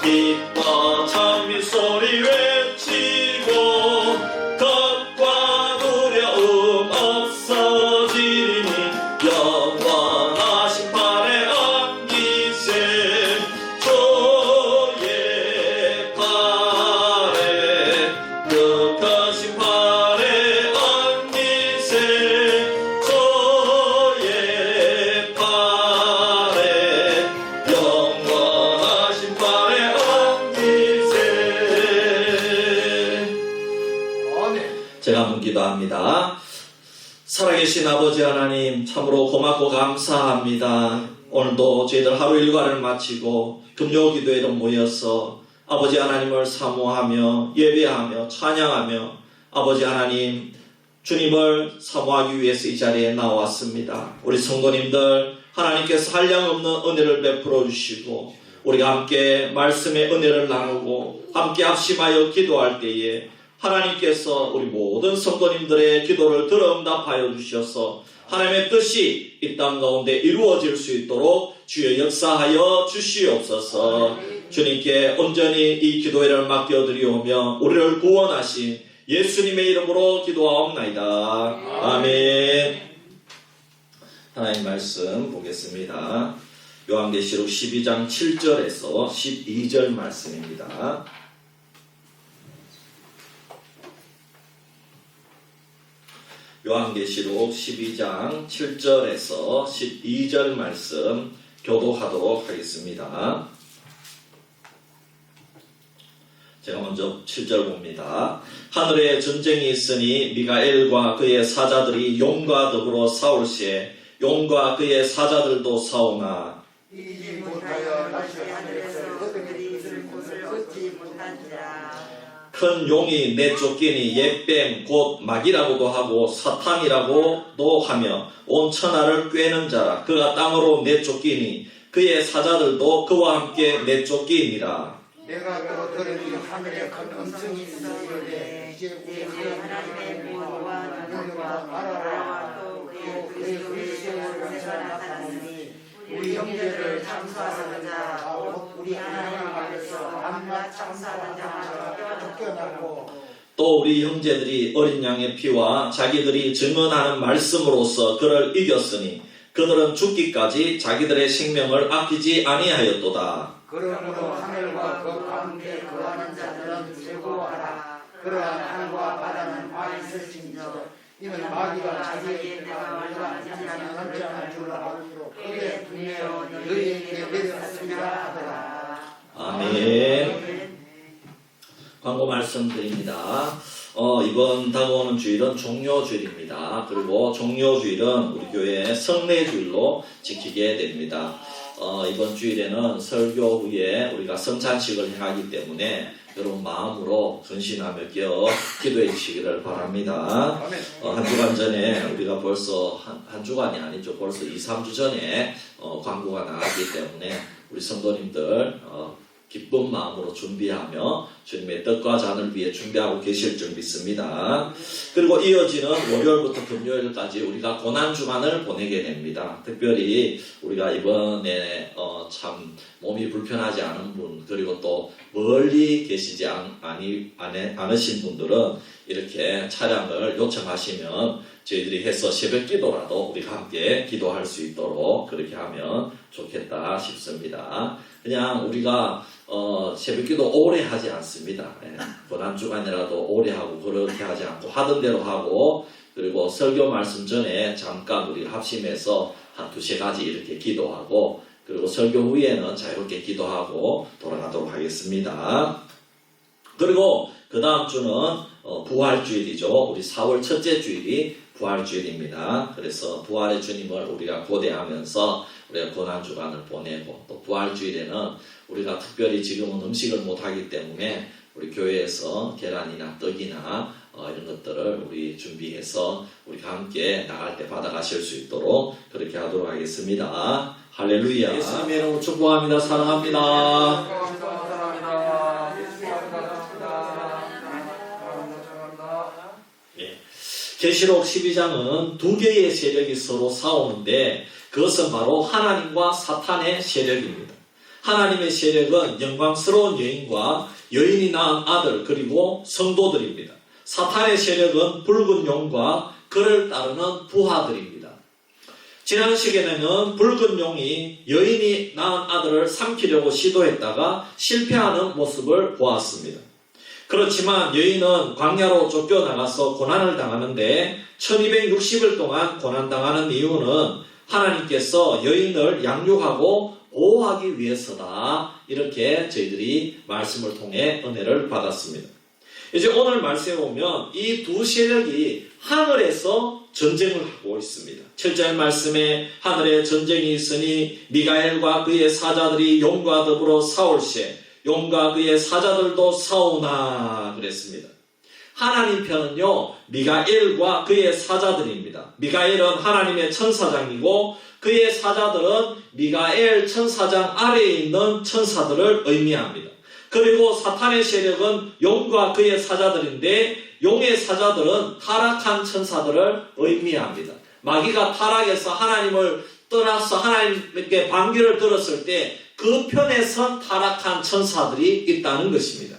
기뻐 찬미 소리 외치고 겁과 두려움 없어지리니 영원하신 팔에 안기세 주의 팔에 극하신 팔에 안기세 주의 팔에 영원하신 팔에 안기세. 제가 한번 기도합니다. 살아계신 아버지 하나님, 참으로 고맙고 감사합니다. 오늘도 저희들 하루 일과를 마치고 금요 기도회로 모여서 아버지 하나님을 사모하며 예배하며 찬양하며 아버지 하나님 주님을 사모하기 위해서 이 자리에 나왔습니다. 우리 성도님들 하나님께서 한량없는 은혜를 베풀어 주시고 우리가 함께 말씀의 은혜를 나누고 함께 합심하여 기도할 때에 하나님께서 우리 모든 성도님들의 기도를 들어 응답하여 주셔서 하나님의 뜻이 이 땅 가운데 이루어질 수 있도록 주여 역사하여 주시옵소서. 주님께 온전히 이 기도회를 맡겨드리오며 우리를 구원하신 예수님의 이름으로 기도하옵나이다. 아멘. 하나님 말씀 보겠습니다. 요한계시록 12장 7절에서 12절 말씀입니다. 요한계시록 12장 7절에서 12절 말씀 교독하도록 하겠습니다. 제가 먼저 7절 봅니다. 하늘에 전쟁이 있으니 미가엘과 그의 사자들이 용과 더불어 싸울 시에 용과 그의 사자들도 싸우나 이기지 못하여 다시 하늘에서 그들이 있을 곳을 얻지 못한지라. 큰 용이 내쫓기니 옛뱀 곧 마귀라고도 하고 사탄이라고도 하며 온 천하를 꿰는 자라. 그가 땅으로 내쫓기니 그의 사자들도 그와 함께 내쫓기니라. 내가 또 들으니 하늘에 큰 음성이 있으되 이제 하나님의 무엇과 너희와 알아라. 또 그의 그리스도를 나타나니 우리 형제를 참수하는 자 곧 우리 하나님 앞에서 밤낮 참수하는 자마저 쫓겨나고 또 우리 형제들이 어린 양의 피와 자기들이 증언하는 말씀으로서 그를 이겼으니 그들은 죽기까지 자기들의 생명을 아끼지 아니하였도다. 그러므로 하늘과 그 가운데 거하는 자들은 즐거워하라. 그러한 하늘과 바다는 화 있을진저 이는 마귀가 자기에게 내가 말하지 않은 언짢은 줄을 알므로 크게 분내어 너희에게 내렸습니다 하더라. 아멘. 광고 말씀드립니다. 이번 다가오는 주일은 종료주일입니다. 그리고 종료주일은 우리 교회 성례주일로 지키게 됩니다. 이번 주일에는 설교 후에 우리가 성찬식을 행하기 때문에 여러분 마음으로 전신하며 끼어 기도해 주시기를 바랍니다. 한 주간 전에 우리가 벌써 한 주간이 아니죠. 벌써 2, 3주 전에 광고가 나왔기 때문에 우리 성도님들 기쁜 마음으로 준비하며 주님의 떡과 잔을 위해 준비하고 계실 줄 믿습니다. 그리고 이어지는 월요일부터 금요일까지 우리가 고난주간을 보내게 됩니다. 특별히 우리가 이번에 참 몸이 불편하지 않은 분 그리고 또 멀리 계시지 않으신 분들은 이렇게 차량을 요청하시면 저희들이 해서 새벽 기도라도 우리가 함께 기도할 수 있도록 그렇게 하면 좋겠다 싶습니다. 그냥 우리가 새벽 기도 오래 하지 않습니다. 고난주간이라도 오래 하고 그렇게 하지 않고 하던 대로 하고 그리고 설교 말씀 전에 잠깐 우리 합심해서 한 2-3가지 이렇게 기도하고 그리고 설교 후에는 자유롭게 기도하고 돌아가도록 하겠습니다. 그리고 그 다음 주는 부활주일이죠. 우리 4월 첫째 주일이 부활주일입니다. 그래서 부활의 주님을 우리가 고대하면서 우리가 고난주간을 보내고 또 부활주일에는 우리가 특별히 지금은 음식을 못하기 때문에 우리 교회에서 계란이나 떡이나 이런 것들을 우리 준비해서 우리가 함께 나갈 때 받아가실 수 있도록 그렇게 하도록 하겠습니다. 할렐루야. 예수님의 이름으로 축복합니다. 사랑합니다. 계시록 12장은 두 개의 세력이 서로 싸우는데 그것은 바로 하나님과 사탄의 세력입니다. 하나님의 세력은 영광스러운 여인과 여인이 낳은 아들 그리고 성도들입니다. 사탄의 세력은 붉은 용과 그를 따르는 부하들입니다. 지난 시간에는 붉은 용이 여인이 낳은 아들을 삼키려고 시도했다가 실패하는 모습을 보았습니다. 그렇지만 여인은 광야로 쫓겨나가서 고난을 당하는데 1260일 동안 고난당하는 이유는 하나님께서 여인을 양육하고 보호하기 위해서다. 이렇게 저희들이 말씀을 통해 은혜를 받았습니다. 이제 오늘 말씀에 보면 이 두 세력이 하늘에서 전쟁을 하고 있습니다. 7절 말씀에 하늘에 전쟁이 있으니 미가엘과 그의 사자들이 용과 더불어 싸울세 용과 그의 사자들도 싸우나 그랬습니다. 하나님 편은요 미가엘과 그의 사자들입니다. 미가엘은 하나님의 천사장이고 그의 사자들은 미가엘 천사장 아래에 있는 천사들을 의미합니다. 그리고 사탄의 세력은 용과 그의 사자들인데 용의 사자들은 타락한 천사들을 의미합니다. 마귀가 타락해서 하나님을 떠나서 하나님께 반기를 들었을 때 그 편에 선 타락한 천사들이 있다는 것입니다.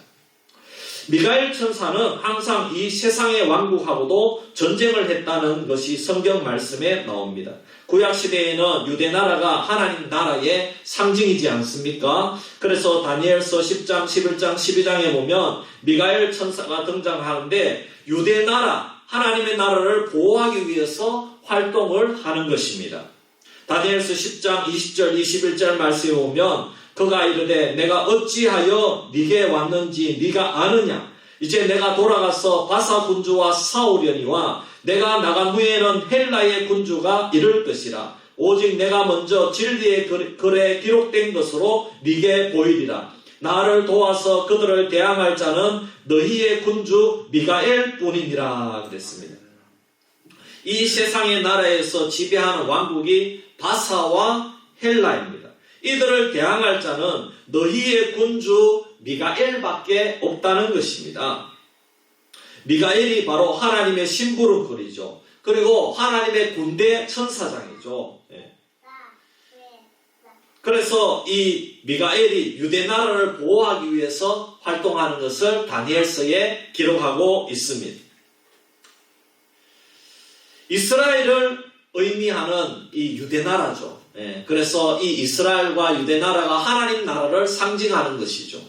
미가엘 천사는 항상 이 세상의 왕국하고도 전쟁을 했다는 것이 성경 말씀에 나옵니다. 구약시대에는 유대나라가 하나님 나라의 상징이지 않습니까? 그래서 다니엘서 10장, 11장, 12장에 보면 미가엘 천사가 등장하는데 유대나라, 하나님의 나라를 보호하기 위해서 활동을 하는 것입니다. 다니엘서 10장 20절 21절 말씀에 보면 그가 이르되 내가 어찌하여 네게 왔는지 네가 아느냐? 이제 내가 돌아가서 바사 군주와 싸우려니와 내가 나간 후에는 헬라의 군주가 이를 것이라. 오직 내가 먼저 진리의 글에 기록된 것으로 네게 보이리라. 나를 도와서 그들을 대항할 자는 너희의 군주 미가엘 뿐이니라 그랬습니다. 이 세상의 나라에서 지배하는 왕국이 바사와 헬라입니다. 이들을 대항할 자는 너희의 군주 미가엘밖에 없다는 것입니다. 미가엘이 바로 하나님의 심부름꾼이죠. 그리고 하나님의 군대 천사장이죠. 그래서 이 미가엘이 유대나라를 보호하기 위해서 활동하는 것을 다니엘서에 기록하고 있습니다. 이스라엘을 의미하는 이 유대나라죠. 그래서 이 이스라엘과 유대나라가 하나님 나라를 상징하는 것이죠.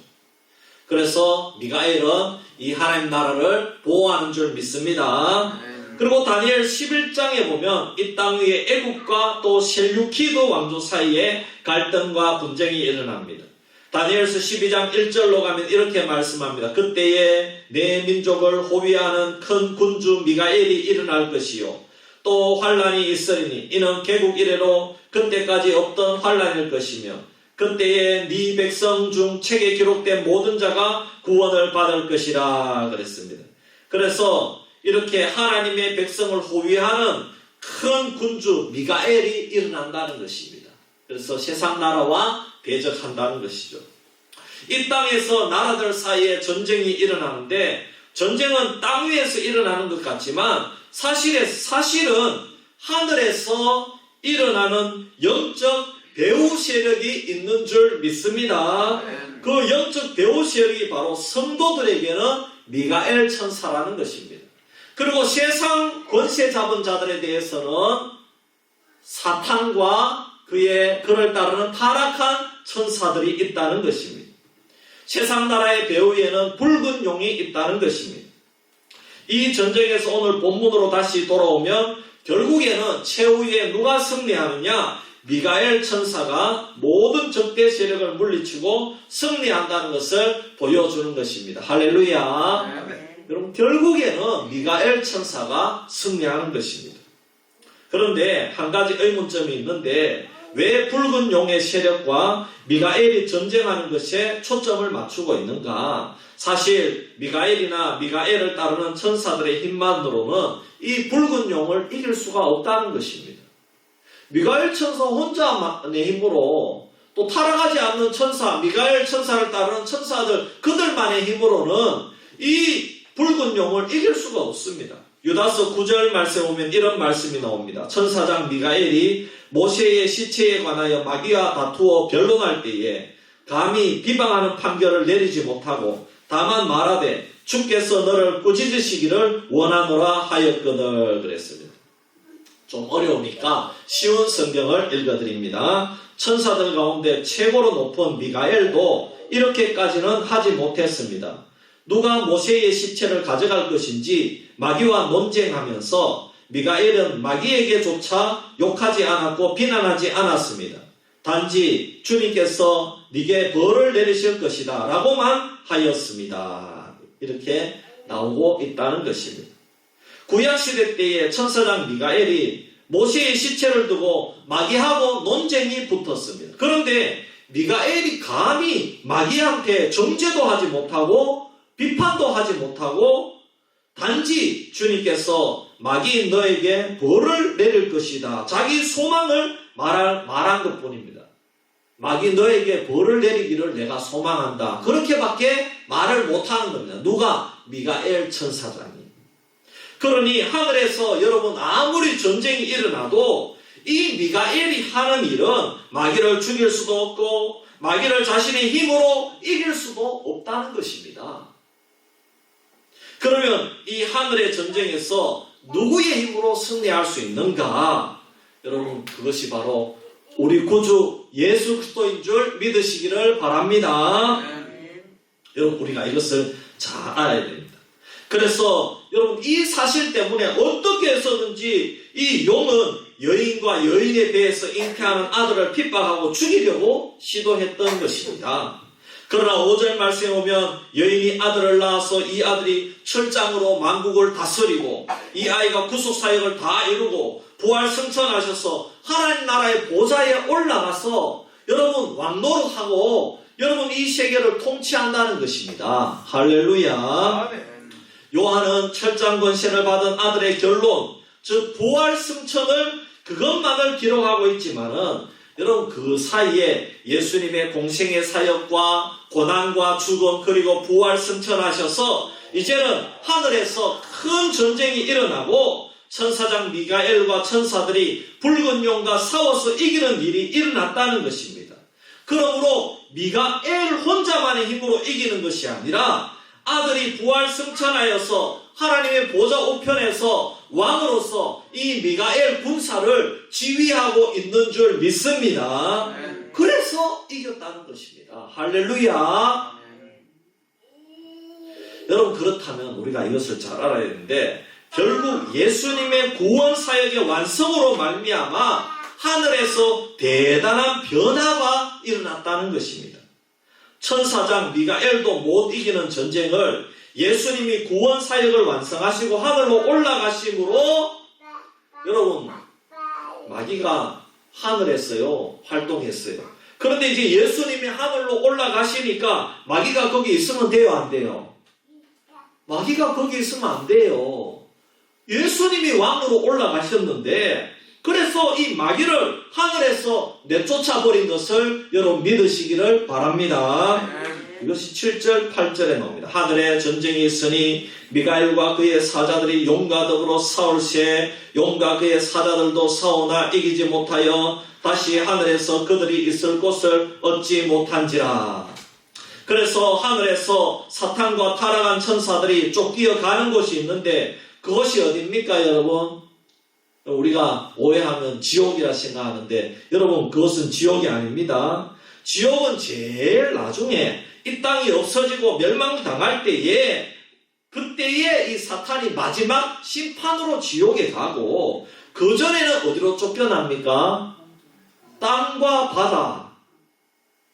그래서 미가엘은 이 하나님 나라를 보호하는 줄 믿습니다. 그리고 다니엘 11장에 보면 이 땅 위에 애국과 또 셀유키드 왕조 사이에 갈등과 분쟁이 일어납니다. 다니엘서 12장 1절로 가면 이렇게 말씀합니다. 그때에 내 민족을 호위하는 큰 군주 미가엘이 일어날 것이요 또 환란이 있으리니 이는 개국 이래로 그때까지 없던 환란일 것이며 그때에 네 백성 중 책에 기록된 모든 자가 구원을 받을 것이라 그랬습니다. 그래서 이렇게 하나님의 백성을 호위하는 큰 군주 미가엘이 일어난다는 것입니다. 그래서 세상 나라와 대적한다는 것이죠. 이 땅에서 나라들 사이에 전쟁이 일어나는데 전쟁은 땅 위에서 일어나는 것 같지만 사실은 하늘에서 일어나는 영적 배후 세력이 있는 줄 믿습니다. 그 영적 배후 세력이 바로 성도들에게는 미가엘 천사라는 것입니다. 그리고 세상 권세 잡은 자들에 대해서는 사탄과 그를 따르는 타락한 천사들이 있다는 것입니다. 세상 나라의 배후에는 붉은 용이 있다는 것입니다. 이 전쟁에서 오늘 본문으로 다시 돌아오면 결국에는 최후에 누가 승리하느냐? 미가엘 천사가 모든 적대 세력을 물리치고 승리한다는 것을 보여주는 것입니다. 할렐루야. 그럼 결국에는 미가엘 천사가 승리하는 것입니다. 그런데 한 가지 의문점이 있는데 왜 붉은 용의 세력과 미가엘이 전쟁하는 것에 초점을 맞추고 있는가? 사실 미가엘이나 미가엘을 따르는 천사들의 힘만으로는 이 붉은 용을 이길 수가 없다는 것입니다. 미가엘 천사 혼자만의 힘으로 또 타락하지 않는 천사, 미가엘 천사를 따르는 천사들 그들만의 힘으로는 이 붉은 용을 이길 수가 없습니다. 유다서 9절 말씀에 보면 이런 말씀이 나옵니다. 천사장 미가엘이 모세의 시체에 관하여 마귀와 다투어 변론할 때에 감히 비방하는 판결을 내리지 못하고 다만 말하되 주께서 너를 꾸짖으시기를 원하노라 하였거늘 그랬습니다. 좀 어려우니까 쉬운 성경을 읽어드립니다. 천사들 가운데 최고로 높은 미가엘도 이렇게까지는 하지 못했습니다. 누가 모세의 시체를 가져갈 것인지 마귀와 논쟁하면서 미가엘은 마귀에게조차 욕하지 않았고 비난하지 않았습니다. 단지 주님께서 네게 벌을 내리실 것이다 라고만 하였습니다. 이렇게 나오고 있다는 것입니다. 구약시대 때에 천사장 미가엘이 모세의 시체를 두고 마귀하고 논쟁이 붙었습니다. 그런데 미가엘이 감히 마귀한테 정죄도 하지 못하고 비판도 하지 못하고 단지 주님께서 마귀 너에게 벌을 내릴 것이다. 자기 소망을 말한 것뿐입니다. 마귀 너에게 벌을 내리기를 내가 소망한다. 그렇게밖에 말을 못하는 겁니다. 누가? 미가엘 천사장이. 그러니 하늘에서 여러분 아무리 전쟁이 일어나도 이 미가엘이 하는 일은 마귀를 죽일 수도 없고 마귀를 자신의 힘으로 이길 수도 없다는 것입니다. 그러면 이 하늘의 전쟁에서 누구의 힘으로 승리할 수 있는가? 여러분 그것이 바로 우리 구주 예수 그리스도인 줄 믿으시기를 바랍니다. 여러분 우리가 이것을 잘 알아야 됩니다. 그래서 여러분 이 사실 때문에 어떻게 해서든지 이 용은 여인과 여인에 대해서 잉태하는 아들을 핍박하고 죽이려고 시도했던 것입니다. 그러나 5절 말씀에 보면 여인이 아들을 낳아서 이 아들이 철장으로 만국을 다스리고 이 아이가 구속사역을 다 이루고 부활승천하셔서 하나님 나라의 보좌에 올라가서 여러분 왕노릇하고 여러분 이 세계를 통치한다는 것입니다. 할렐루야. 요한은 철장 권세를 받은 아들의 결론, 즉 부활승천을 그것만을 기록하고 있지만은 여러분 그 사이에 예수님의 공생의 사역과 고난과 죽음 그리고 부활승천하셔서 이제는 하늘에서 큰 전쟁이 일어나고 천사장 미가엘과 천사들이 붉은 용과 싸워서 이기는 일이 일어났다는 것입니다. 그러므로 미가엘 혼자만의 힘으로 이기는 것이 아니라 아들이 부활승천하여서 하나님의 보좌 우편에서 왕으로서 이 미가엘 군사를 지휘하고 있는 줄 믿습니다. 그래서 이겼다는 것입니다. 할렐루야. 여러분 그렇다면 우리가 이것을 잘 알아야 되는데 결국 예수님의 구원 사역의 완성으로 말미암아 하늘에서 대단한 변화가 일어났다는 것입니다. 천사장 미가엘도 못 이기는 전쟁을 예수님이 구원 사역을 완성하시고 하늘로 올라가심으로 여러분 마귀가 하늘에서요 활동했어요. 그런데 이제 예수님이 하늘로 올라가시니까 마귀가 거기 있으면 돼요, 안 돼요? 마귀가 거기 있으면 안 돼요. 예수님이 왕으로 올라가셨는데 그래서 이 마귀를 하늘에서 내쫓아버린 것을 여러분 믿으시기를 바랍니다. 이것이 7절 8절에 나옵니다. 하늘에 전쟁이 있으니 미가엘과 그의 사자들이 용과 더불어 싸울세 용과 그의 사자들도 싸우나 이기지 못하여 다시 하늘에서 그들이 있을 곳을 얻지 못한지라. 그래서 하늘에서 사탄과 타락한 천사들이 쫓기어가는 곳이 있는데 그것이 어디입니까 여러분? 우리가 오해하면 지옥이라 생각하는데 여러분 그것은 지옥이 아닙니다. 지옥은 제일 나중에 이 땅이 없어지고 멸망당할 때에 그때에 이 사탄이 마지막 심판으로 지옥에 가고 그 전에는 어디로 쫓겨납니까? 땅과 바다.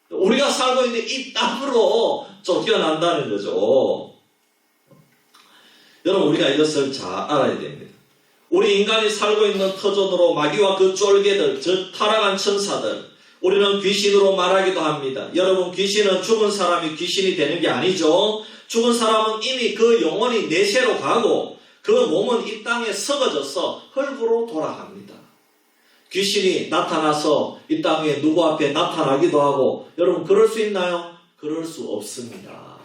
우리가 살고 있는 이 땅으로 쫓겨난다는 거죠. 여러분 우리가 이것을 잘 알아야 됩니다. 우리 인간이 살고 있는 터전으로 마귀와 그 쫄개들, 즉 타락한 천사들, 우리는 귀신으로 말하기도 합니다. 여러분 귀신은 죽은 사람이 귀신이 되는 게 아니죠. 죽은 사람은 이미 그 영혼이 내세로 가고 그 몸은 이 땅에 썩어져서 흙으로 돌아갑니다. 귀신이 나타나서 이 땅에 누구 앞에 나타나기도 하고 여러분 그럴 수 있나요? 그럴 수 없습니다.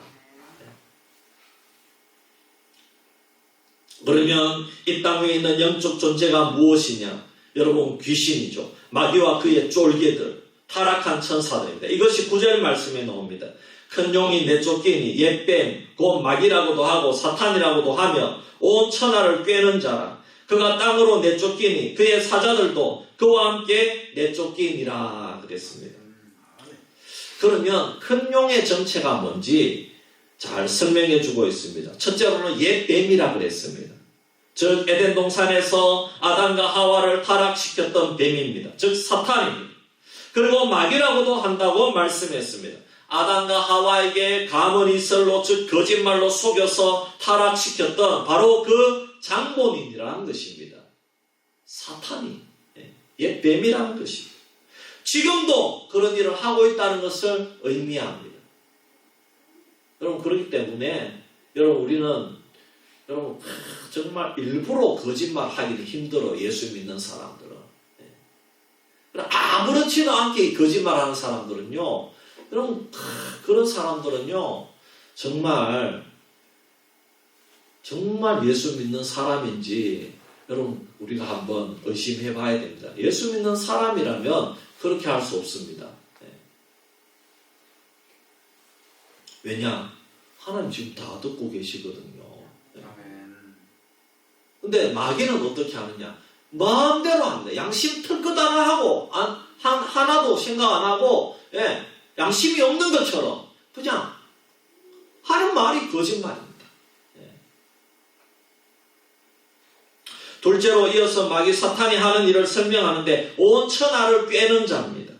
그러면 이 땅 위에 있는 영적 존재가 무엇이냐? 여러분 귀신이죠. 마귀와 그의 쫄개들. 타락한 천사들입니다. 이것이 9절 말씀에 나옵니다. 큰 용이 내쫓기니 옛뱀 곧 마귀라고도 하고 사탄이라고도 하며 온 천하를 꿰는 자라. 그가 땅으로 내쫓기니 그의 사자들도 그와 함께 내쫓기니라 그랬습니다. 그러면 큰 용의 정체가 뭔지 잘 설명해 주고 있습니다. 첫째로는 옛뱀이라 그랬습니다. 즉 에덴 동산에서 아담과 하와를 타락시켰던 뱀입니다. 즉 사탄입니다. 그리고 마귀라고도 한다고 말씀했습니다. 아담과 하와에게 가문이설로 즉 거짓말로 속여서 타락시켰던 바로 그 장본인이라는 것입니다. 사탄이 옛뱀이라는 것입니다. 지금도 그런 일을 하고 있다는 것을 의미합니다. 여러분 그렇기 때문에 우리는 정말 일부러 거짓말 하기는 힘들어. 예수 믿는 사람들은. 아무렇지도 않게 거짓말하는 사람들은요. 여러분 그런 사람들은요. 정말 예수 믿는 사람인지 여러분 우리가 한번 의심해 봐야 됩니다. 예수 믿는 사람이라면 그렇게 할 수 없습니다. 왜냐? 하나님 지금 다 듣고 계시거든요. 근데 마귀는 어떻게 하느냐? 마음대로 합니다. 양심 털끝 하나 하고 하나도 생각 안 하고 양심이 없는 것처럼 그냥 하는 말이 거짓말입니다. 둘째로 이어서 마귀 사탄이 하는 일을 설명하는데 온 천하를 꿰는 자입니다.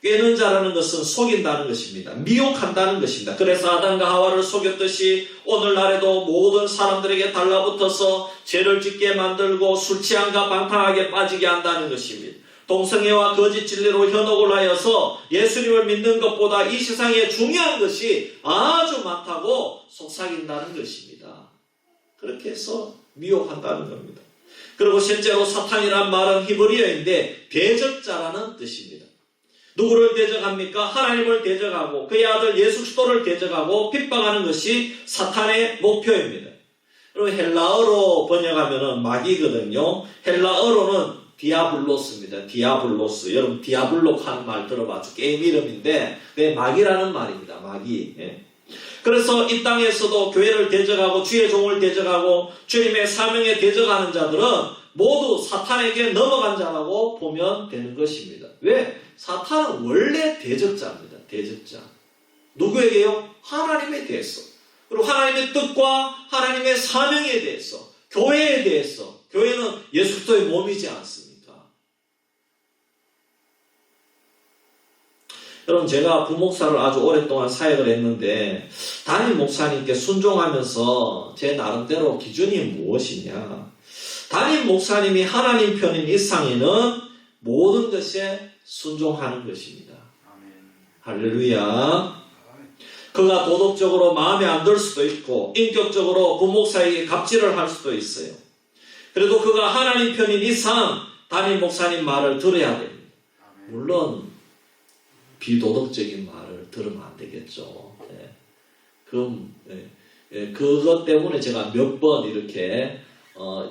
꿰는 자라는 것은 속인다는 것입니다. 미혹한다는 것입니다. 그래서 아담과 하와를 속였듯이 오늘날에도 모든 사람들에게 달라붙어서 죄를 짓게 만들고 술 취함과 방탕하게 빠지게 한다는 것입니다. 동성애와 거짓 진리로 현혹을 하여서 예수님을 믿는 것보다 이 세상에 중요한 것이 아주 많다고 속삭인다는 것입니다. 그렇게 해서 미혹한다는 겁니다. 그리고 실제로 사탄이란 말은 히브리어인데 대적자라는 뜻입니다. 누구를 대적합니까? 하나님을 대적하고 그의 아들 예수 그리스도를 대적하고 핍박하는 것이 사탄의 목표입니다. 그리고 헬라어로 번역하면 마귀거든요. 헬라어로는 디아블로스입니다. 디아블로스. 여러분 디아블록 하는 말 들어봤죠? 게임 이름인데 그게 마귀라는 말입니다. 마귀. 그래서 이 땅에서도 교회를 대적하고 주의 종을 대적하고 주님의 사명에 대적하는 자들은 모두 사탄에게 넘어간 자라고 보면 되는 것입니다. 왜? 사탄은 원래 대적자입니다. 대적자. 누구에게요? 하나님에 대해서. 그리고 하나님의 뜻과 하나님의 사명에 대해서, 교회에 대해서. 교회는 예수 그리스도의 몸이지 않습니까? 여러분 제가 부목사를 아주 오랫동안 사역을 했는데 담임 목사님께 순종하면서 제 나름대로 기준이 무엇이냐? 담임 목사님이 하나님 편인 이상에는 모든 것에 순종하는 것입니다. 할렐루야. 그가 도덕적으로 마음에 안 들 수도 있고 인격적으로 부목사에게 갑질을 할 수도 있어요. 그래도 그가 하나님 편인 이상 담임 목사님 말을 들어야 됩니다. 물론 비도덕적인 말을 들으면 안 되겠죠. 그것 때문에 제가 몇 번 이렇게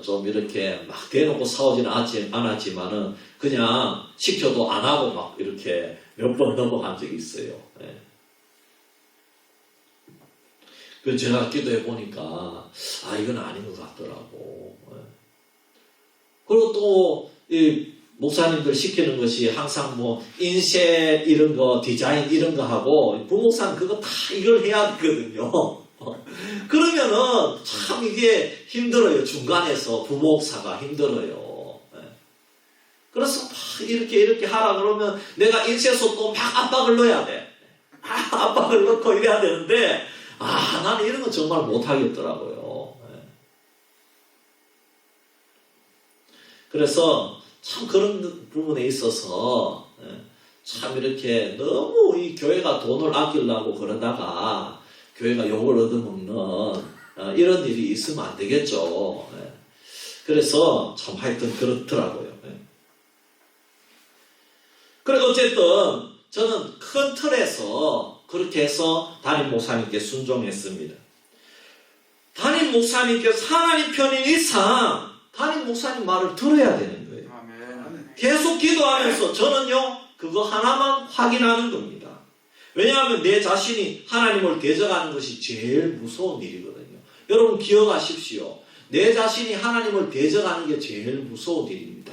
좀 이렇게 막 대놓고 싸우지는 않았지만은 그냥 시켜도 안 하고 막 이렇게 몇 번 넘어간 적이 있어요. 그 제가 기도해 보니까 이건 아닌 것 같더라고. 그리고 또 이 목사님들 시키는 것이 항상 뭐 인쇄 이런 거 디자인 이런 거 하고 부목사는 그거 다 이걸 해야 되거든요. 그러면은 참 이게 힘들어요. 중간에서 부목사가 힘들어요. 그래서 막 이렇게 하라 그러면 내가 인쇄소 또 막 압박을 넣어야 돼. 압박을 넣고 이래야 되는데 나는 이런 건 정말 못하겠더라고요. 그래서 참 그런 부분에 있어서 참 이렇게 너무 이 교회가 돈을 아끼려고 그러다가 교회가 욕을 얻어먹는 이런 일이 있으면 안 되겠죠. 그래서 참 하여튼 그렇더라고요. 그래 어쨌든 저는 큰 틀에서 그렇게 해서 담임 목사님께 순종했습니다. 담임 목사님께서 하나님 편인 이상 담임 목사님 말을 들어야 되는 거예요. 계속 기도하면서 저는요 그거 하나만 확인하는 겁니다. 왜냐하면 내 자신이 하나님을 대적하는 것이 제일 무서운 일이거든요. 여러분 기억하십시오. 내 자신이 하나님을 대적하는 게 제일 무서운 일입니다.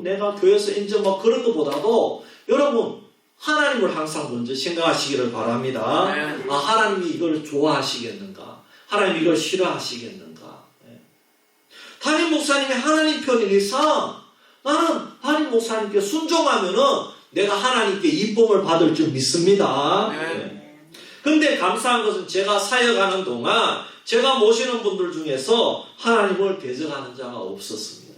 내가 교회에서 인정 그런 것보다도 여러분 하나님을 항상 먼저 생각하시기를 바랍니다. 하나님이 이걸 좋아하시겠는가? 하나님이 이걸 싫어하시겠는가? 담임 목사님이 하나님 편인 이상 나는 담임 목사님께 순종하면은 내가 하나님께 이쁨을 받을 줄 믿습니다. 근데 감사한 것은 제가 사역하는 동안 제가 모시는 분들 중에서 하나님을 대적하는 자가 없었습니다.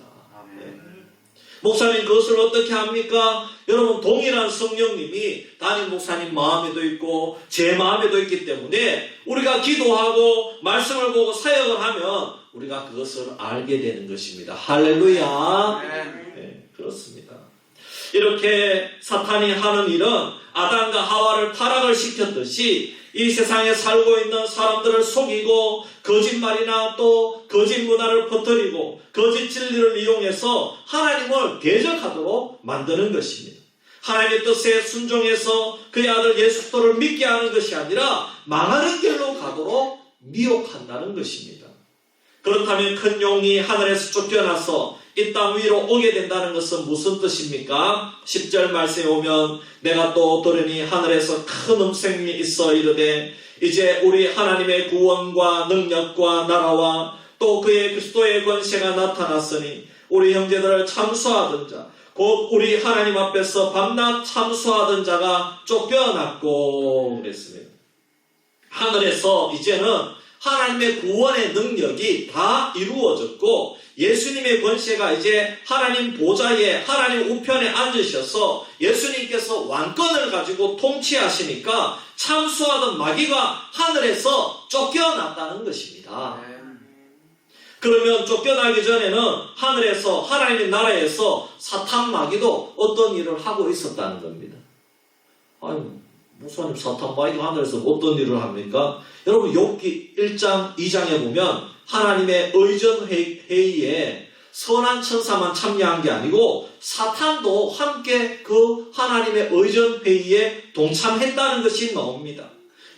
목사님 그것을 어떻게 합니까? 여러분 동일한 성령님이 담임 목사님 마음에도 있고 제 마음에도 있기 때문에 우리가 기도하고 말씀을 보고 사역을 하면 우리가 그것을 알게 되는 것입니다. 할렐루야. 네, 그렇습니다. 이렇게 사탄이 하는 일은 아담과 하와를 타락을 시켰듯이 이 세상에 살고 있는 사람들을 속이고 거짓말이나 또 거짓 문화를 퍼뜨리고 거짓 진리를 이용해서 하나님을 대적하도록 만드는 것입니다. 하나님의 뜻에 순종해서 그의 아들 예수 그리스도를 믿게 하는 것이 아니라 망하는 길로 가도록 미혹한다는 것입니다. 그렇다면 큰 용이 하늘에서 쫓겨나서 이 땅 위로 오게 된다는 것은 무슨 뜻입니까? 10절 말씀에 오면 내가 또 들으니 하늘에서 큰 음성이 있어 이르되 이제 우리 하나님의 구원과 능력과 나라와 또 그의 그리스도의 권세가 나타났으니 우리 형제들을 참수하던 자 곧 우리 하나님 앞에서 밤낮 참수하던 자가 쫓겨났고 그랬습니다. 하늘에서 이제는 하나님의 구원의 능력이 다 이루어졌고 예수님의 권세가 이제 하나님 보좌에 하나님 우편에 앉으셔서 예수님께서 왕권을 가지고 통치하시니까 참수하던 마귀가 하늘에서 쫓겨났다는 것입니다. 그러면 쫓겨나기 전에는 하늘에서 하나님의 나라에서 사탄 마귀도 어떤 일을 하고 있었다는 겁니다. 아니 목사님 사탄 마귀가 하늘에서 어떤 일을 합니까? 여러분 욥기 1장 2장에 보면 하나님의 의전 회의에 선한 천사만 참여한 게 아니고 사탄도 함께 그 하나님의 의전 회의에 동참했다는 것이 나옵니다.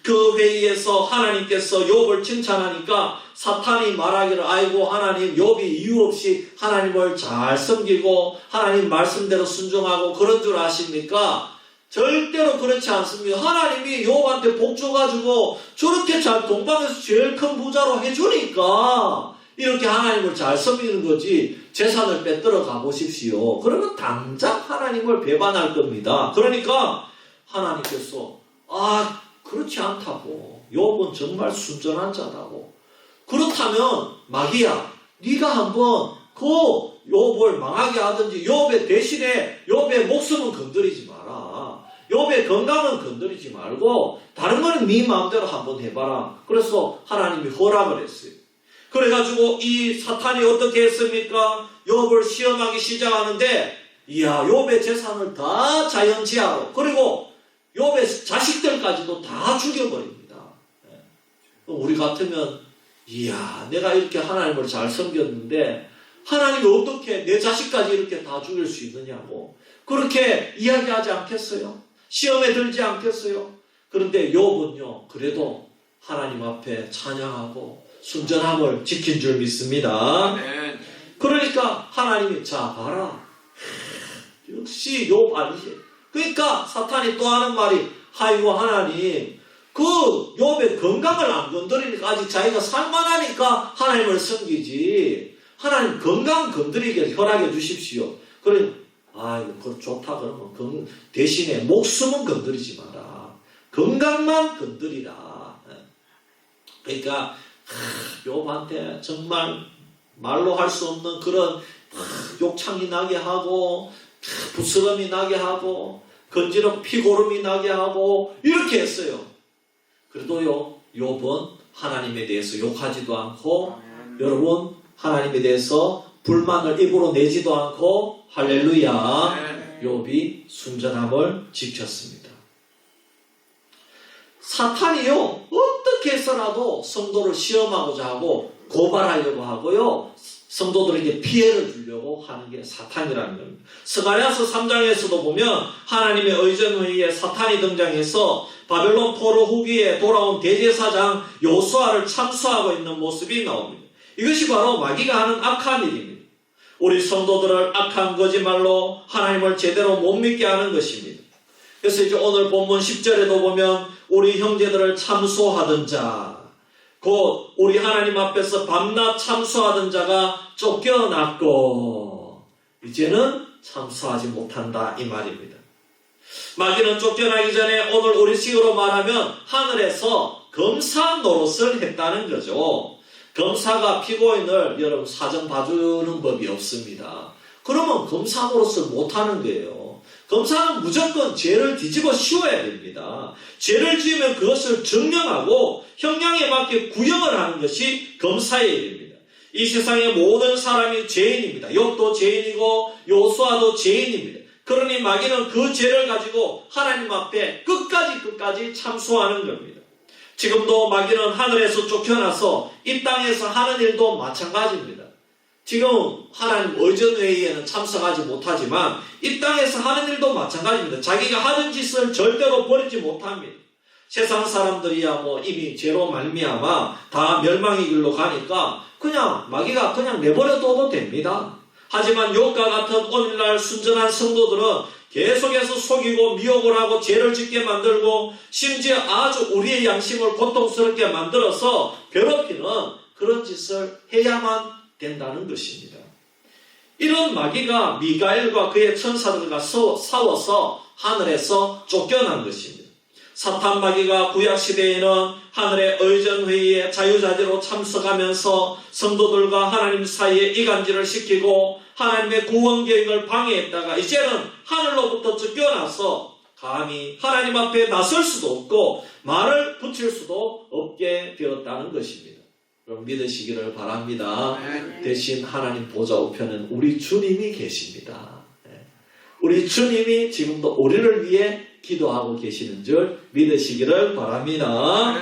그 회의에서 하나님께서 욥을 칭찬하니까 사탄이 말하기를 아이고 하나님 욥이 이유 없이 하나님을 잘 섬기고 하나님 말씀대로 순종하고 그런 줄 아십니까? 절대로 그렇지 않습니다. 하나님이 욥한테 복 줘가지고 저렇게 잘 동방에서 제일 큰 부자로 해주니까 이렇게 하나님을 잘 섬기는 거지 재산을 빼들어 가보십시오. 그러면 당장 하나님을 배반할 겁니다. 그러니까 하나님께서 그렇지 않다고 욥은 정말 순전한 자라고 그렇다면 마귀야 네가 한번 그 욥을 망하게 하든지 욥의 대신에 욥의 목숨은 건드리지 마라. 욥의 건강은 건드리지 말고 다른 거는 네 마음대로 한번 해봐라. 그래서 하나님이 허락을 했어요. 그래가지고 이 사탄이 어떻게 했습니까? 욥을 시험하기 시작하는데 이야 욥의 재산을 다 자연지하로 그리고 욥의 자식들까지도 다 죽여버립니다. 우리 같으면 이야 내가 이렇게 하나님을 잘 섬겼는데 하나님이 어떻게 내 자식까지 이렇게 다 죽일 수 있느냐고 그렇게 이야기하지 않겠어요? 시험에 들지 않겠어요? 그런데 욥은요 그래도 하나님 앞에 찬양하고 순전함을 지킨 줄 믿습니다. 그러니까 하나님이 자 봐라 역시 욥 아니지. 그러니까 사탄이 또 하는 말이 아이고 하나님 그 욥의 건강을 안 건드리니까 아직 자기가 살만하니까 하나님을 섬기지 하나님 건강 건드리게 허락해 주십시오. 그래 아이고 그거 좋다 그러면 대신에 목숨은 건드리지 마라. 건강만 건드리라. 그러니까 욥한테 정말 말로 할 수 없는 그런 욕창이 나게 하고 부스럼이 나게 하고 건지러 피고름이 나게 하고 이렇게 했어요. 그래도요 욥은 하나님에 대해서 욕하지도 않고 여러분 하나님에 대해서 불만을 입으로 내지도 않고 할렐루야 욥이 순전함을 지켰습니다. 사탄이요 어떻게 해서라도 성도를 시험하고자 하고 고발하려고 하고요 성도들에게 피해를 주려고 하는 게 사탄이라는 겁니다. 스가랴서 3장에서도 보면 하나님의 의전회의에 사탄이 등장해서 바벨론 포로 후기에 돌아온 대제사장 요수아를 참수하고 있는 모습이 나옵니다. 이것이 바로 마귀가 하는 악한 일입니다. 우리 성도들을 악한 거짓말로 하나님을 제대로 못 믿게 하는 것입니다. 그래서 이제 오늘 본문 10절에도 보면 우리 형제들을 참소하던 자, 곧 우리 하나님 앞에서 밤낮 참소하던 자가 쫓겨났고 이제는 참소하지 못한다 이 말입니다. 마귀는 쫓겨나기 전에 오늘 우리 식으로 말하면 하늘에서 검사 노릇을 했다는 거죠. 검사가 피고인을 여러분 사정 봐주는 법이 없습니다. 그러면 검사 노릇을 못하는 거예요. 검사는 무조건 죄를 뒤집어 씌워야 됩니다. 죄를 지으면 그것을 증명하고 형량에 맞게 구형을 하는 것이 검사의 일입니다. 이 세상의 모든 사람이 죄인입니다. 욥도 죄인이고 요수아도 죄인입니다. 그러니 마귀는 그 죄를 가지고 하나님 앞에 끝까지 참소하는 겁니다. 지금도 마귀는 하늘에서 쫓겨나서 이 땅에서 하는 일도 마찬가지입니다. 지금 하나님 의전회의에는 참석하지 못하지만 이 땅에서 하는 일도 마찬가지입니다. 자기가 하는 짓을 절대로 버리지 못합니다. 세상 사람들이야 이미 죄로 말미암아 다 멸망의 길로 가니까 그냥 마귀가 그냥 내버려둬도 됩니다. 하지만 욥과 같은 오늘날 순전한 성도들은 계속해서 속이고 미혹을 하고 죄를 짓게 만들고 심지어 아주 우리의 양심을 고통스럽게 만들어서 괴롭히는 그런 짓을 해야만 된다는 것입니다. 이런 마귀가 미가엘과 그의 천사들과 싸워서 하늘에서 쫓겨난 것입니다. 사탄 마귀가 구약시대에는 하늘의 의전회의에 자유자재로 참석하면서 성도들과 하나님 사이에 이간질을 시키고 하나님의 구원계획을 방해했다가 이제는 하늘로부터 쫓겨나서 감히 하나님 앞에 나설 수도 없고 말을 붙일 수도 없게 되었다는 것입니다. 그럼 믿으시기를 바랍니다. 대신 하나님 보좌 우편은 우리 주님이 계십니다. 우리 주님이 지금도 우리를 위해 기도하고 계시는 줄 믿으시기를 바랍니다.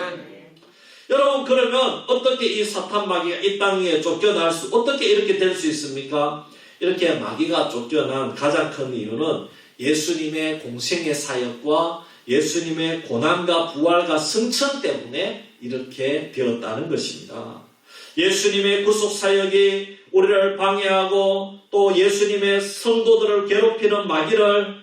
여러분 그러면 어떻게 이 사탄 마귀가 이 땅 위에 어떻게 이렇게 될 수 있습니까? 이렇게 마귀가 쫓겨난 가장 큰 이유는 예수님의 공생의 사역과 예수님의 고난과 부활과 승천 때문에 이렇게 되었다는 것입니다. 예수님의 구속사역이 우리를 방해하고 또 예수님의 성도들을 괴롭히는 마귀를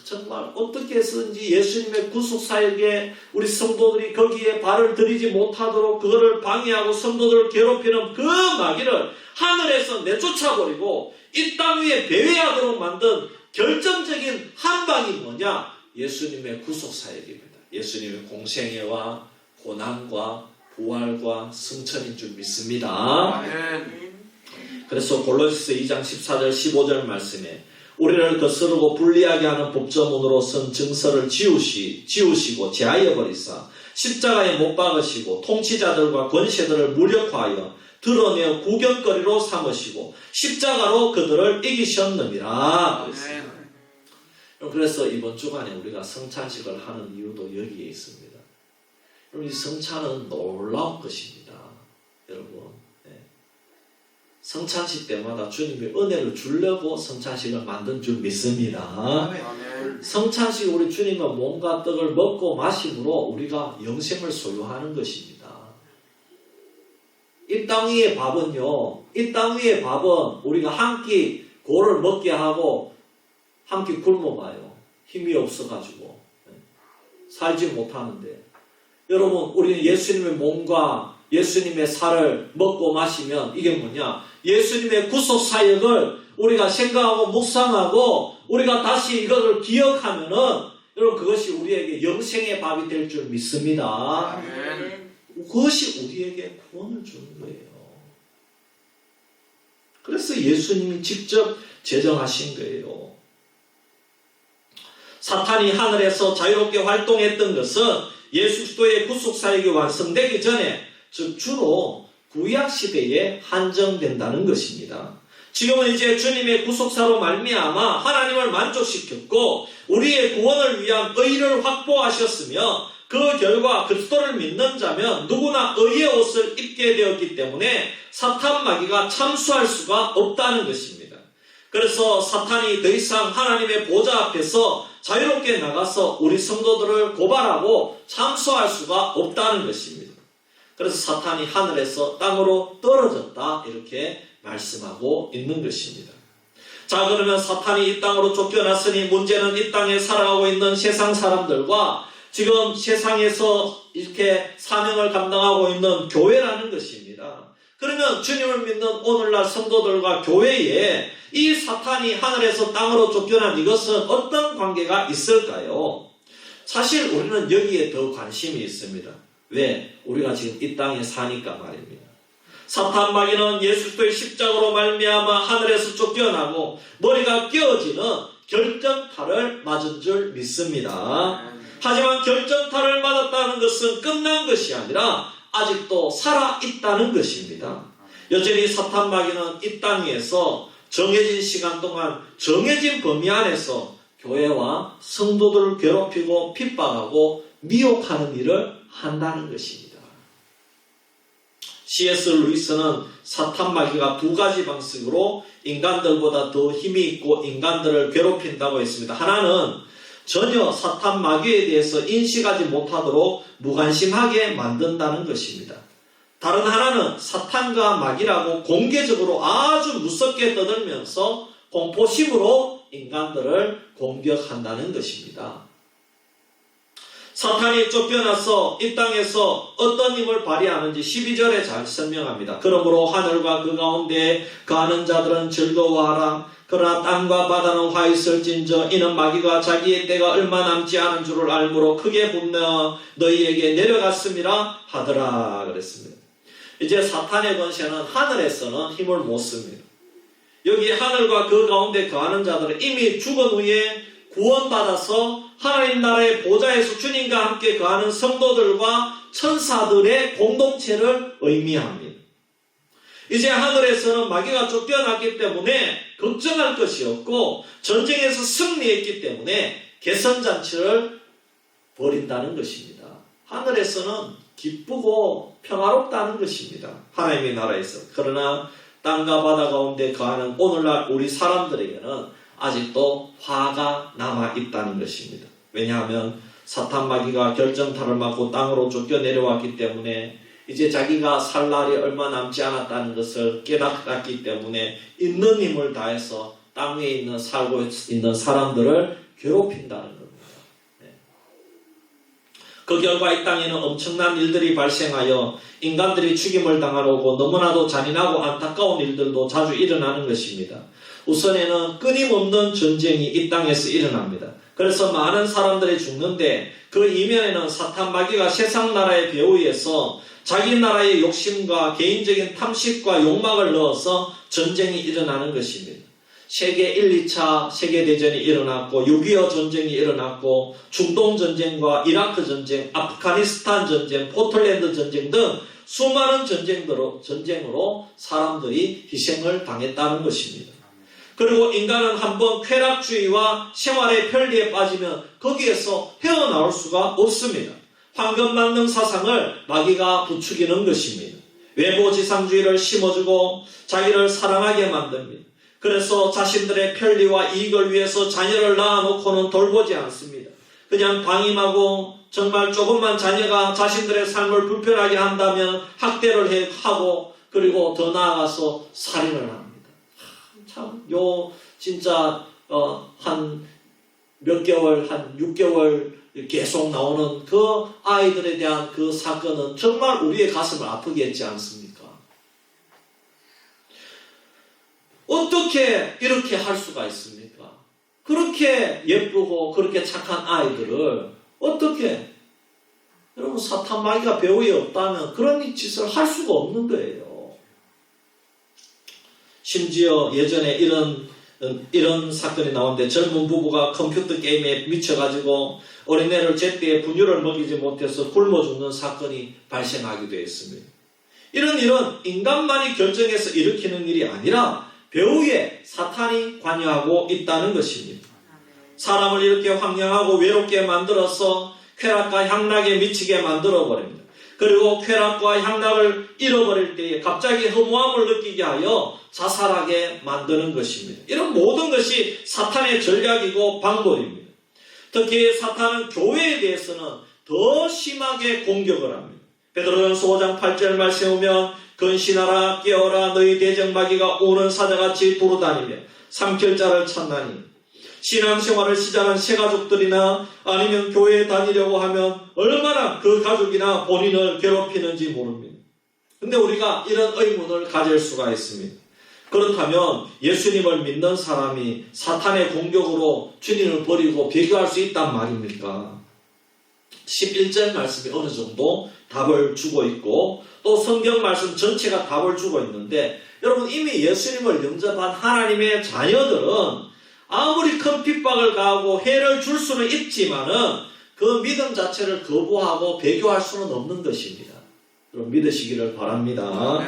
정말 어떻게 해서든지 예수님의 구속사역에 우리 성도들이 거기에 발을 들이지 못하도록 그거를 방해하고 성도들을 괴롭히는 그 마귀를 하늘에서 내쫓아버리고 이 땅 위에 배회하도록 만든 결정적인 한방이 뭐냐? 예수님의 구속사역입니다. 예수님의 공생애와 고난과 부활과 승천인 줄 믿습니다. 그래서 골로새서 2장 14절 15절 말씀에 우리를 거스르고 불리하게 하는 법조문으로 쓴 증서를 지우시고 제하여 버리사 십자가에 못 박으시고 통치자들과 권세들을 무력화하여 드러내어 구경거리로 삼으시고 십자가로 그들을 이기셨느니라. 그래서 이번 주간에 우리가 성찬식을 하는 이유도 여기에 있습니다. 이 성찬은 놀라운 것입니다. 여러분 성찬식 때마다 주님의 은혜를 주려고 성찬식을 만든 줄 믿습니다. 성찬식 우리 주님의 몸과 떡을 먹고 마심으로 우리가 영생을 소유하는 것입니다. 이 땅 위의 밥은요, 이 땅 위의 밥은 우리가 한 끼 고를 먹게 하고 한 끼 굶어봐요. 힘이 없어가지고 살지 못하는데 여러분 우리는 예수님의 몸과 예수님의 살을 먹고 마시면 이게 뭐냐? 예수님의 구속사역을 우리가 생각하고 묵상하고 우리가 다시 이것을 기억하면은 여러분 그것이 우리에게 영생의 밥이 될 줄 믿습니다. 그것이 우리에게 구원을 주는 거예요. 그래서 예수님이 직접 제정하신 거예요. 사탄이 하늘에서 자유롭게 활동했던 것은 예수 그리스도의 구속사역이 완성되기 전에 즉 주로 구약시대에 한정된다는 것입니다. 지금은 이제 주님의 구속사로 말미암아 하나님을 만족시켰고 우리의 구원을 위한 의를 확보하셨으며 그 그 결과 그리스도를 믿는 자면 누구나 의의 옷을 입게 되었기 때문에 사탄 마귀가 참수할 수가 없다는 것입니다. 그래서 사탄이 더 이상 하나님의 보좌 앞에서 자유롭게 나가서 우리 성도들을 고발하고 참수할 수가 없다는 것입니다. 그래서 사탄이 하늘에서 땅으로 떨어졌다 이렇게 말씀하고 있는 것입니다. 자, 그러면 사탄이 이 땅으로 쫓겨났으니 문제는 이 땅에 살아가고 있는 세상 사람들과 지금 세상에서 이렇게 사명을 감당하고 있는 교회라는 것입니다. 그러면 주님을 믿는 오늘날 성도들과 교회에 이 사탄이 하늘에서 땅으로 쫓겨난 이것은 어떤 관계가 있을까요? 사실 우리는 여기에 더 관심이 있습니다. 왜? 우리가 지금 이 땅에 사니까 말입니다. 사탄 마귀는 예수 그리스도의 십자가로 말미암아 하늘에서 쫓겨나고 머리가 깨어지는 결정타를 맞은 줄 믿습니다. 하지만 결정타를 맞았다는 것은 끝난 것이 아니라 아직도 살아있다는 것입니다. 여전히 사탄 마귀는 이 땅 위에서 정해진 시간 동안 정해진 범위 안에서 교회와 성도들을 괴롭히고 핍박하고 미혹하는 일을 한다는 것입니다. C.S. 루이스는 사탄 마귀가 두 가지 방식으로 인간들보다 더 힘이 있고 인간들을 괴롭힌다고 했습니다. 하나는 전혀 사탄 마귀에 대해서 인식하지 못하도록 무관심하게 만든다는 것입니다. 다른 하나는 사탄과 마귀라고 공개적으로 아주 무섭게 떠들면서 공포심으로 인간들을 공격한다는 것입니다. 사탄이 쫓겨나서 이 땅에서 어떤 힘을 발휘하는지 12절에 잘 설명합니다. 그러므로 하늘과 그 가운데 거하는 자들은 즐거워하라. 그러나 땅과 바다는 화 있을진저 이는 마귀가 자기의 때가 얼마 남지 않은 줄을 알므로 크게 분노 너희에게 내려갔음이라 하더라 그랬습니다. 이제 사탄의 권세는 하늘에서는 힘을 못 씁니다. 여기 하늘과 그 가운데 거하는 자들은 이미 죽은 후에 구원받아서 하나님 나라의 보좌에서 주님과 함께 거하는 성도들과 천사들의 공동체를 의미합니다. 이제 하늘에서는 마귀가 쫓겨났기 때문에 걱정할 것이 없고 전쟁에서 승리했기 때문에 개선잔치를 벌인다는 것입니다. 하늘에서는 기쁘고 평화롭다는 것입니다. 하나님의 나라에서. 그러나 땅과 바다 가운데 거하는 오늘날 우리 사람들에게는 아직도 화가 남아있다는 것입니다. 왜냐하면 사탄 마귀가 결정타를 맞고 땅으로 쫓겨 내려왔기 때문에 이제 자기가 살 날이 얼마 남지 않았다는 것을 깨닫기 때문에 있는 힘을 다해서 땅 위에 있는 살고 있는 사람들을 괴롭힌다는 겁니다. 그 결과 이 땅에는 엄청난 일들이 발생하여 인간들이 죽임을 당하고 너무나도 잔인하고 안타까운 일들도 자주 일어나는 것입니다. 우선에는 끊임없는 전쟁이 이 땅에서 일어납니다. 그래서 많은 사람들이 죽는데 그 이면에는 사탄 마귀가 세상 나라의 배후에서 자기 나라의 욕심과 개인적인 탐식과 욕망을 넣어서 전쟁이 일어나는 것입니다. 세계 1, 2차 세계대전이 일어났고 6.25 전쟁이 일어났고 중동전쟁과 이라크 전쟁, 아프가니스탄 전쟁, 포틀랜드 전쟁 등 수많은 전쟁으로 사람들이 희생을 당했다는 것입니다. 그리고 인간은 한번 쾌락주의와 생활의 편리에 빠지면 거기에서 헤어나올 수가 없습니다. 황금만능 사상을 마귀가 부추기는 것입니다. 외모지상주의를 심어주고 자기를 사랑하게 만듭니다. 그래서 자신들의 편리와 이익을 위해서 자녀를 낳아놓고는 돌보지 않습니다. 그냥 방임하고 정말 조금만 자녀가 자신들의 삶을 불편하게 한다면 학대를 하고 그리고 더 나아가서 살인을 합니다. 참, 진짜, 한 몇 개월, 한 6개월 계속 나오는 그 아이들에 대한 그 사건은 정말 우리의 가슴을 아프게 했지 않습니까? 어떻게 이렇게 할 수가 있습니까? 그렇게 예쁘고 그렇게 착한 아이들을 어떻게, 여러분 사탄 마귀가 배후에 없다면 그런 짓을 할 수가 없는 거예요. 심지어 예전에 이런 사건이 나오는데 젊은 부부가 컴퓨터 게임에 미쳐가지고 어린애를 제때에 분유를 먹이지 못해서 굶어 죽는 사건이 발생하기도 했습니다. 이런 일은 인간만이 결정해서 일으키는 일이 아니라 배후에 사탄이 관여하고 있다는 것입니다. 사람을 이렇게 황량하고 외롭게 만들어서 쾌락과 향락에 미치게 만들어버립니다. 그리고 쾌락과 향락을 잃어버릴 때에 갑자기 허무함을 느끼게 하여 자살하게 만드는 것입니다. 이런 모든 것이 사탄의 전략이고 방법입니다. 특히 사탄은 교회에 대해서는 더 심하게 공격을 합니다. 베드로전서 5장 8절 말씀에 보면 근신하라 깨어라 너희 대적마귀가 우는 사자같이 두루다니며 삼킬 자를 찾나니 신앙생활을 시작한 새 가족들이나 아니면 교회에 다니려고 하면 얼마나 그 가족이나 본인을 괴롭히는지 모릅니다. 근데 우리가 이런 의문을 가질 수가 있습니다. 그렇다면 예수님을 믿는 사람이 사탄의 공격으로 주님을 버리고 배교할 수 있단 말입니까? 11절 말씀이 어느 정도 답을 주고 있고 또 성경 말씀 전체가 답을 주고 있는데 여러분 이미 예수님을 영접한 하나님의 자녀들은 아무리 큰 핍박을 가하고 해를 줄 수는 있지만은 그 믿음 자체를 거부하고 배교할 수는 없는 것입니다. 여러분 믿으시기를 바랍니다.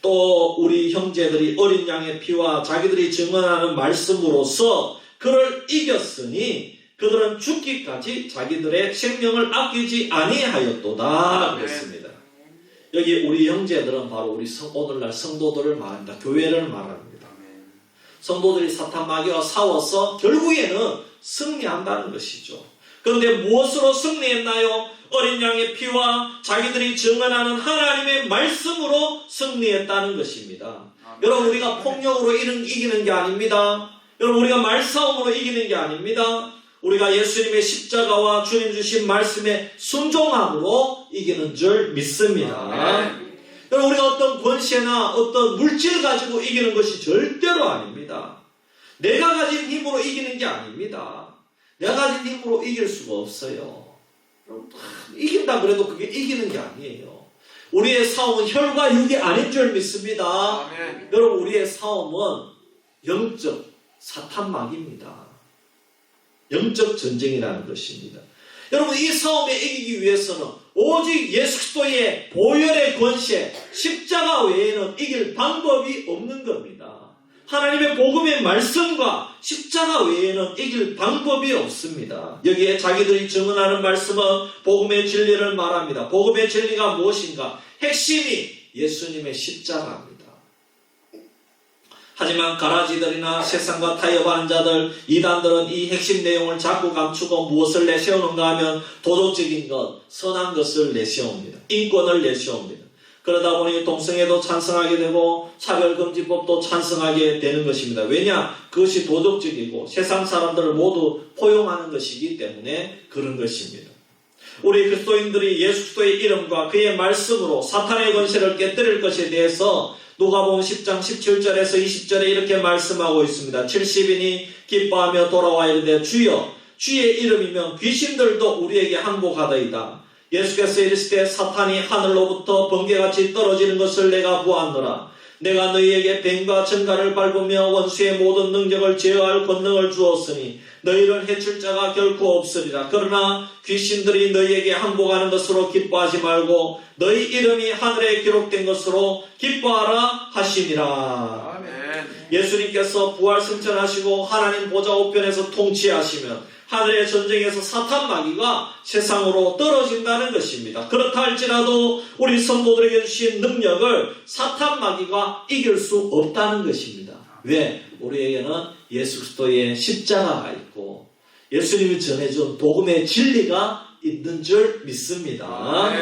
또 우리 형제들이 어린 양의 피와 자기들이 증언하는 말씀으로서 그를 이겼으니 그들은 죽기까지 자기들의 생명을 아끼지 아니하였도다 그랬습니다. 여기 우리 형제들은 바로 우리 오늘날 성도들을 말합니다. 교회를 말합니다. 성도들이 사탄 마귀와 싸워서 결국에는 승리한다는 것이죠. 그런데 무엇으로 승리했나요? 어린 양의 피와 자기들이 증언하는 하나님의 말씀으로 승리했다는 것입니다. 여러분 우리가 폭력으로 이기는 게 아닙니다. 여러분 우리가 말싸움으로 이기는 게 아닙니다. 우리가 예수님의 십자가와 주님 주신 말씀에 순종함으로 이기는 줄 믿습니다. 여러분 우리가 어떤 권세나 어떤 물질 가지고 이기는 것이 절대로 아닙니다. 내가 가진 힘으로 이기는 게 아닙니다. 내가 가진 힘으로 이길 수가 없어요. 이긴다 그래도 그게 이기는 게 아니에요. 우리의 싸움은 혈과 육이 아닌 줄 믿습니다. 아멘. 여러분 우리의 싸움은 영적 사탄마귀입니다. 영적 전쟁이라는 것입니다. 여러분 이 싸움에 이기기 위해서는 오직 예수 그리스도의 보혈의 권세 십자가 외에는 이길 방법이 없는 겁니다. 하나님의 복음의 말씀과 십자가 외에는 이길 방법이 없습니다. 여기에 자기들이 증언하는 말씀은 복음의 진리를 말합니다. 복음의 진리가 무엇인가? 핵심이 예수님의 십자가입니다. 하지만 가라지들이나 세상과 타협하는 자들, 이단들은 이 핵심 내용을 자꾸 감추고 무엇을 내세우는가 하면 도덕적인 것, 선한 것을 내세웁니다. 인권을 내세웁니다. 그러다 보니 동성애도 찬성하게 되고 차별금지법도 찬성하게 되는 것입니다. 왜냐? 그것이 도덕적이고 세상 사람들을 모두 포용하는 것이기 때문에 그런 것입니다. 우리 그리스도인들이 예수 그리스도의 이름과 그의 말씀으로 사탄의 권세를 깨뜨릴 것에 대해서 누가복음 10장 17절에서 20절에 이렇게 말씀하고 있습니다. 70인이 기뻐하며 돌아와 이르되 주여 주의 이름이면 귀신들도 우리에게 항복하더이다. 예수께서 이르시되 사탄이 하늘로부터 번개같이 떨어지는 것을 내가 보았노라. 내가 너희에게 뱀과 전갈을 밟으며 원수의 모든 능력을 제어할 권능을 주었으니 너희를 해칠 자가 결코 없으리라. 그러나 귀신들이 너희에게 항복하는 것으로 기뻐하지 말고 너희 이름이 하늘에 기록된 것으로 기뻐하라 하시니라. 아멘. 예수님께서 부활 승천하시고 하나님 보좌 우편에서 통치하시면 하늘의 전쟁에서 사탄 마귀가 세상으로 떨어진다는 것입니다. 그렇다 할지라도 우리 성도들에게 주신 능력을 사탄 마귀가 이길 수 없다는 것입니다. 왜? 우리에게는 예수 그리스도의 십자가가 있고 예수님이 전해준 복음의 진리가 있는 줄 믿습니다.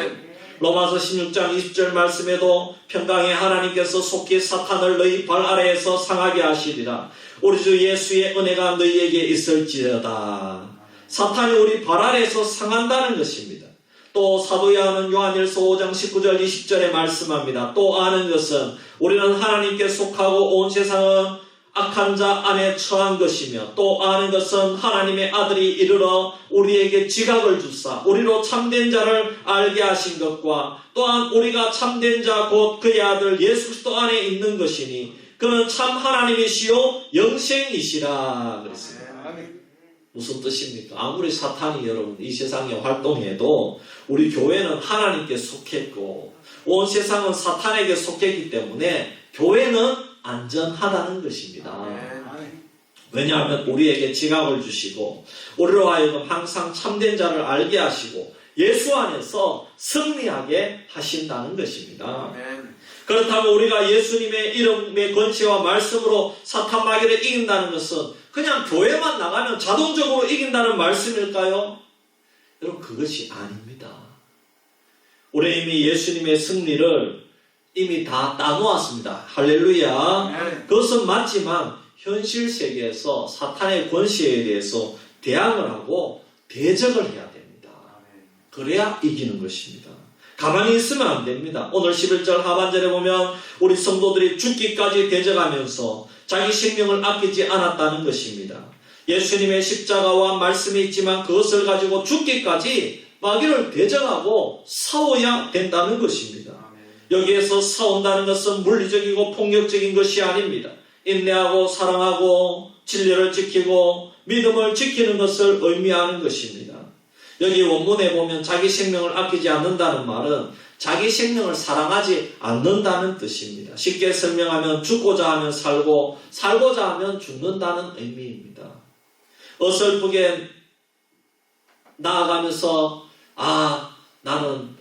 로마서 16장 20절 말씀에도 평강의 하나님께서 속히 사탄을 너희 발 아래에서 상하게 하시리라. 우리 주 예수의 은혜가 너희에게 있을지어다. 사탄이 우리 발 아래에서 상한다는 것입니다. 또 사도 요한일서 5장 19절 20절에 말씀합니다. 또 아는 것은 우리는 하나님께 속하고 온 세상은 악한 자 안에 처한 것이며 또 아는 것은 하나님의 아들이 이르러 우리에게 지각을 주사 우리로 참된 자를 알게 하신 것과 또한 우리가 참된 자 곧 그의 아들 예수 그리스도 안에 있는 것이니 그는 참 하나님이시요 영생이시라 그랬습니다. 무슨 뜻입니까? 아무리 사탄이 여러분 이 세상에 활동해도 우리 교회는 하나님께 속했고 온 세상은 사탄에게 속했기 때문에 교회는 안전하다는 것입니다. 왜냐하면 우리에게 지각을 주시고 우리로 하여금 항상 참된 자를 알게 하시고 예수 안에서 승리하게 하신다는 것입니다. 그렇다면 우리가 예수님의 이름의 권세와 말씀으로 사탄 마귀를 이긴다는 것은 그냥 교회만 나가면 자동적으로 이긴다는 말씀일까요? 여러분, 그것이 아닙니다. 우리 이미 예수님의 승리를 이미 다 따놓았습니다. 할렐루야. 그것은 맞지만 현실 세계에서 사탄의 권세에 대해서 대항을 하고 대적을 해야 됩니다. 그래야 이기는 것입니다. 가만히 있으면 안 됩니다. 오늘 11절 하반절에 보면 우리 성도들이 죽기까지 대적하면서 자기 생명을 아끼지 않았다는 것입니다. 예수님의 십자가와 말씀이 있지만 그것을 가지고 죽기까지 마귀를 대적하고 싸워야 된다는 것입니다. 여기에서 싸운다는 것은 물리적이고 폭력적인 것이 아닙니다. 인내하고 사랑하고 진리를 지키고 믿음을 지키는 것을 의미하는 것입니다. 여기 원문에 보면 자기 생명을 아끼지 않는다는 말은 자기 생명을 사랑하지 않는다는 뜻입니다. 쉽게 설명하면 죽고자 하면 살고 살고자 하면 죽는다는 의미입니다. 어설프게 나아가면서 나는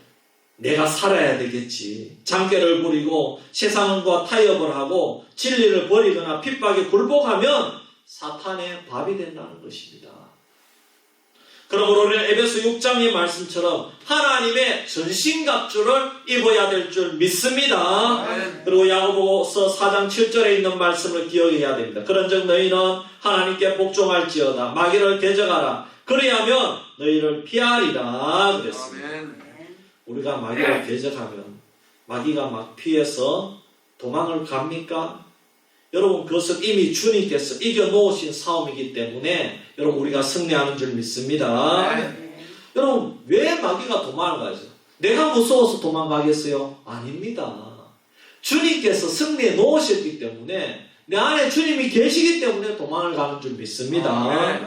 내가 살아야 되겠지. 장깨를 부리고 세상과 타협을 하고 진리를 버리거나 핍박에 굴복하면 사탄의 밥이 된다는 것입니다. 그러므로 우리는 에베소 6장의 말씀처럼 하나님의 전신갑주를 입어야 될 줄 믿습니다. 그리고 야고보서 4장 7절에 있는 말씀을 기억해야 됩니다. 그런즉 너희는 하나님께 복종할지어다. 마귀를 대적하라. 그리하면 너희를 피하리라 그랬습니다. 우리가 마귀를 대적하면 마귀가 막 피해서 도망을 갑니까? 여러분, 그것은 이미 주님께서 이겨놓으신 싸움이기 때문에 여러분, 우리가 승리하는 줄 믿습니다. 여러분, 왜 마귀가 도망을 가죠? 내가 무서워서 도망가겠어요? 아닙니다. 주님께서 승리해 놓으셨기 때문에 내 안에 주님이 계시기 때문에 도망을 가는 줄 믿습니다.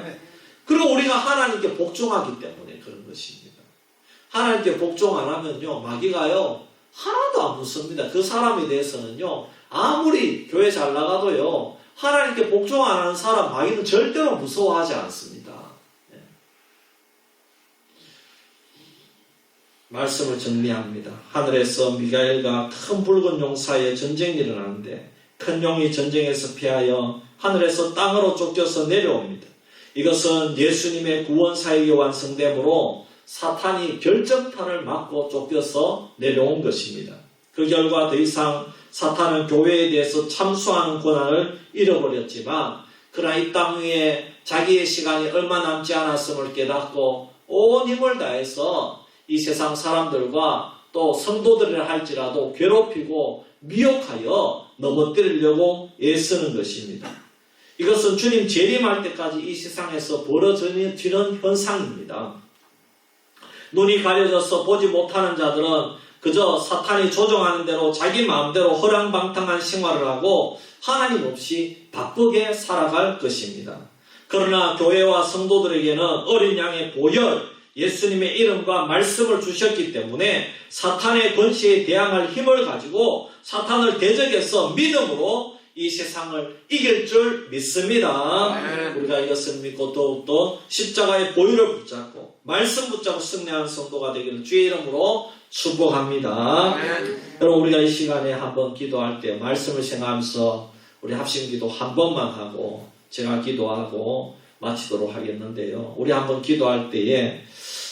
그리고 우리가 하나님께 복종하기 때문에 그런 것입니다. 하나님께 복종 안 하면요, 마귀가요 하나도 안 무섭니다. 그 사람에 대해서는요, 아무리 교회 잘 나가도요, 하나님께 복종 안 하는 사람 마귀는 절대로 무서워하지 않습니다. 네. 말씀을 정리합니다. 하늘에서 미가엘과 큰 붉은 용 사이에 전쟁이 일어나는데 큰 용이 전쟁에서 피하여 하늘에서 땅으로 쫓겨서 내려옵니다. 이것은 예수님의 구원 사역이 완성되므로 사탄이 결정탄을 맞고 쫓겨서 내려온 것입니다. 그 결과 더 이상 사탄은 교회에 대해서 참수하는 권한을 잃어버렸지만 그러나 이 땅 위에 자기의 시간이 얼마 남지 않았음을 깨닫고 온 힘을 다해서 이 세상 사람들과 또 성도들을 할지라도 괴롭히고 미혹하여 넘어뜨리려고 애쓰는 것입니다. 이것은 주님 재림할 때까지 이 세상에서 벌어지는 현상입니다. 눈이 가려져서 보지 못하는 자들은 그저 사탄이 조종하는 대로 자기 마음대로 허랑방탕한 생활을 하고 하나님 없이 바쁘게 살아갈 것입니다. 그러나 교회와 성도들에게는 어린 양의 보혈, 예수님의 이름과 말씀을 주셨기 때문에 사탄의 권세에 대항할 힘을 가지고 사탄을 대적해서 믿음으로 이 세상을 이길 줄 믿습니다. 우리가 이것을 믿고 더욱더 십자가의 보혈을 붙잡고 말씀 붙잡고 승리하는 성도가 되기를 주의 이름으로 축복합니다. 여러분, 우리가 이 시간에 한번 기도할 때 말씀을 생각하면서 우리 합심기도 한 번만 하고 제가 기도하고 마치도록 하겠는데요. 우리 한번 기도할 때에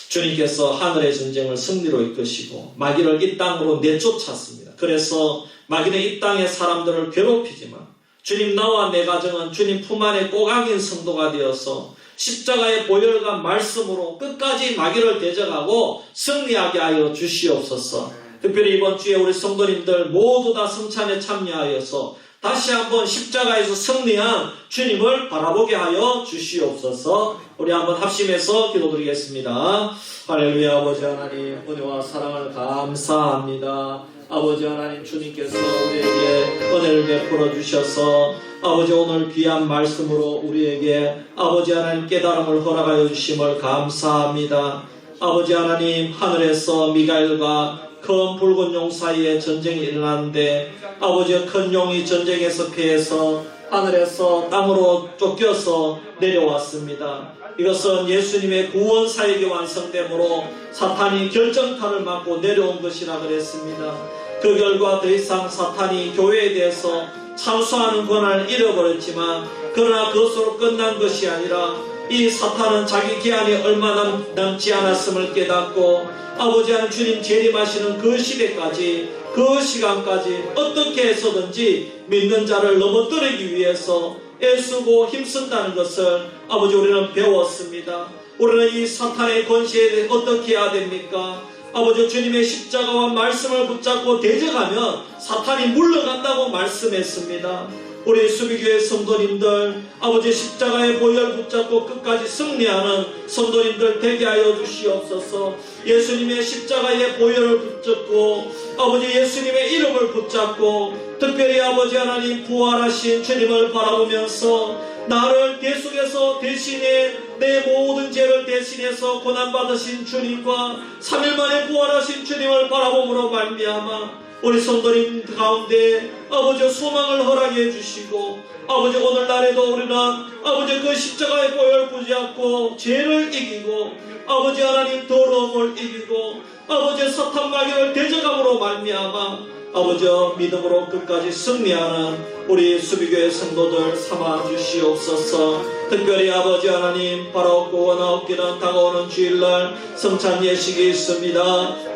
주님께서 하늘의 전쟁을 승리로 이끄시고 마귀를 이 땅으로 내쫓았습니다. 그래서 마귀는 이 땅의 사람들을 괴롭히지만 주님, 나와 내 가정은 주님 품 안에 꼭 안긴 성도가 되어서 십자가의 보혈과 말씀으로 끝까지 마귀를 대적하고 승리하게 하여 주시옵소서. 특별히 이번 주에 우리 성도님들 모두 다 성찬에 참여하여서 다시 한번 십자가에서 승리한 주님을 바라보게 하여 주시옵소서. 우리 한번 합심해서 기도드리겠습니다. 할렐루야. 아버지 하나님, 은혜와 사랑을 감사합니다. 아버지 하나님, 주님께서 우리에게 은혜를 베풀어 주셔서 아버지 오늘 귀한 말씀으로 우리에게 아버지 하나님 깨달음을 허락하여 주심을 감사합니다. 아버지 하나님, 하늘에서 미가엘과 큰 붉은 용 사이에 전쟁이 일어났는데 아버지 큰 용이 전쟁에서 피해서 하늘에서 땅으로 쫓겨서 내려왔습니다. 이것은 예수님의 구원 사역이 완성됨으로 사탄이 결정타를 맞고 내려온 것이라 그랬습니다. 그 결과 더 이상 사탄이 교회에 대해서 참수하는 권한을 잃어버렸지만, 그러나 그것으로 끝난 것이 아니라 이 사탄은 자기 기한이 얼마 남지 않았음을 깨닫고 아버지 하나님 주님 재림하시는 그 시대까지, 그 시간까지 어떻게 해서든지 믿는 자를 넘어뜨리기 위해서 애쓰고 힘쓴다는 것을 아버지 우리는 배웠습니다. 우리는 이 사탄의 권세에 대해 어떻게 해야 됩니까? 아버지 주님의 십자가와 말씀을 붙잡고 대적하면 사탄이 물러간다고 말씀했습니다. 우리 수비교회 성도님들, 아버지 십자가의 보혈 붙잡고 끝까지 승리하는 성도님들 되게 하여 주시옵소서. 예수님의 십자가의 보혈을 붙잡고 아버지 예수님의 이름을 붙잡고 특별히 아버지 하나님 부활하신 주님을 바라보면서 나를 대속해서 대신에 내 모든 죄를 대신해서 고난받으신 주님과 3일 만에 부활하신 주님을 바라봄으로 말미암아 우리 성도님 가운데 아버지 소망을 허락해 주시고, 아버지 오늘날에도 우리는 아버지 그 십자가의 보혈 붙잡고 죄를 이기고 아버지 하나님 더러움을 이기고 아버지 사탄 마귀를 대적함으로 말미암아 아버지 믿음으로 끝까지 승리하는 우리 수비교회 성도들 삼아 주시옵소서. 특별히 아버지 하나님 바로 원하옵기는 다가오는 주일날 성찬 예식이 있습니다.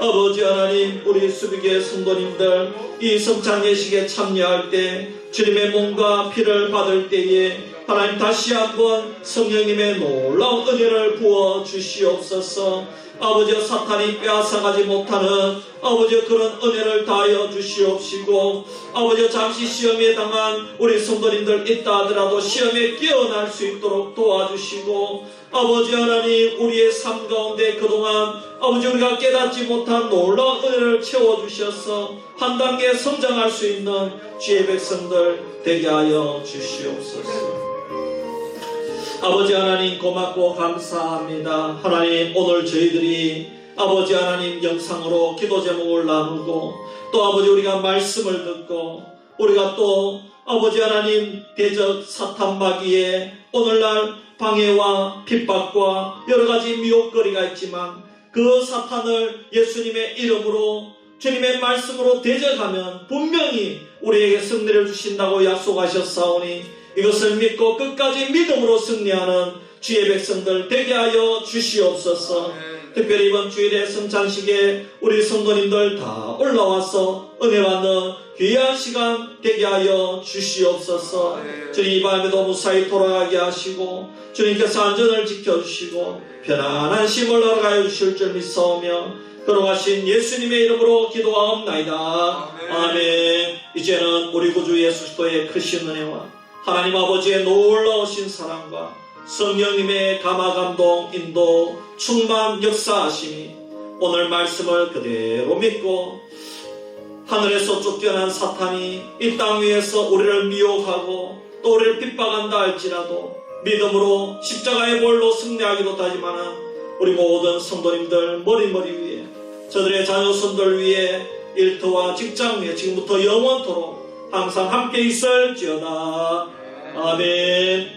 아버지 하나님 우리 수비교회 성도님들 이 성찬 예식에 참여할 때 주님의 몸과 피를 받을 때에 하나님 다시 한번 성령님의 놀라운 은혜를 부어 주시옵소서. 아버지 사탄이 빼앗아가지 못하는 아버지 그런 은혜를 다하여 주시옵시고, 아버지 잠시 시험에 당한 우리 성도님들 있다 하더라도 시험에 깨어날 수 있도록 도와주시고, 아버지 하나님 우리의 삶 가운데 그동안 아버지 우리가 깨닫지 못한 놀라운 은혜를 채워주셔서 한 단계 성장할 수 있는 주의 백성들 되게 하여 주시옵소서. 아버지 하나님 고맙고 감사합니다. 하나님 오늘 저희들이 아버지 하나님 영상으로 기도 제목을 나누고 또 아버지 우리가 말씀을 듣고 우리가 또 아버지 하나님 대적 사탄 마귀의 오늘날 방해와 핍박과 여러가지 미혹거리가 있지만 그 사탄을 예수님의 이름으로 주님의 말씀으로 대적하면 분명히 우리에게 승리를 주신다고 약속하셨사오니 이것을 믿고 끝까지 믿음으로 승리하는 주의 백성들 되게 하여 주시옵소서. 특별히 이번 주일에 성찬식에 우리 성도님들 다 올라와서 은혜 받는 귀한 시간 되게 하여 주시옵소서. 주님 이 밤에도 무사히 돌아가게 하시고 주님께서 안전을 지켜주시고 편안한 쉼을 허락하여 주실 줄 믿사오며 걸어가신 예수님의 이름으로 기도하옵나이다. 아멘. 이제는 우리 구주 예수 그리스도의 크신 은혜와 하나님 아버지의 놀라우신 사랑과 성령님의 감화감동 인도 충만 역사하심이 오늘 말씀을 그대로 믿고 하늘에서 쫓겨난 사탄이 이 땅 위에서 우리를 미혹하고 또 우리를 핍박한다 할지라도 믿음으로 십자가의 볼로 승리하기도 하지만은 우리 모든 성도님들 머리 위에 저들의 자녀손들 위에 일터와 직장 위에 지금부터 영원토록 항상 함께 있을지어다. 아멘.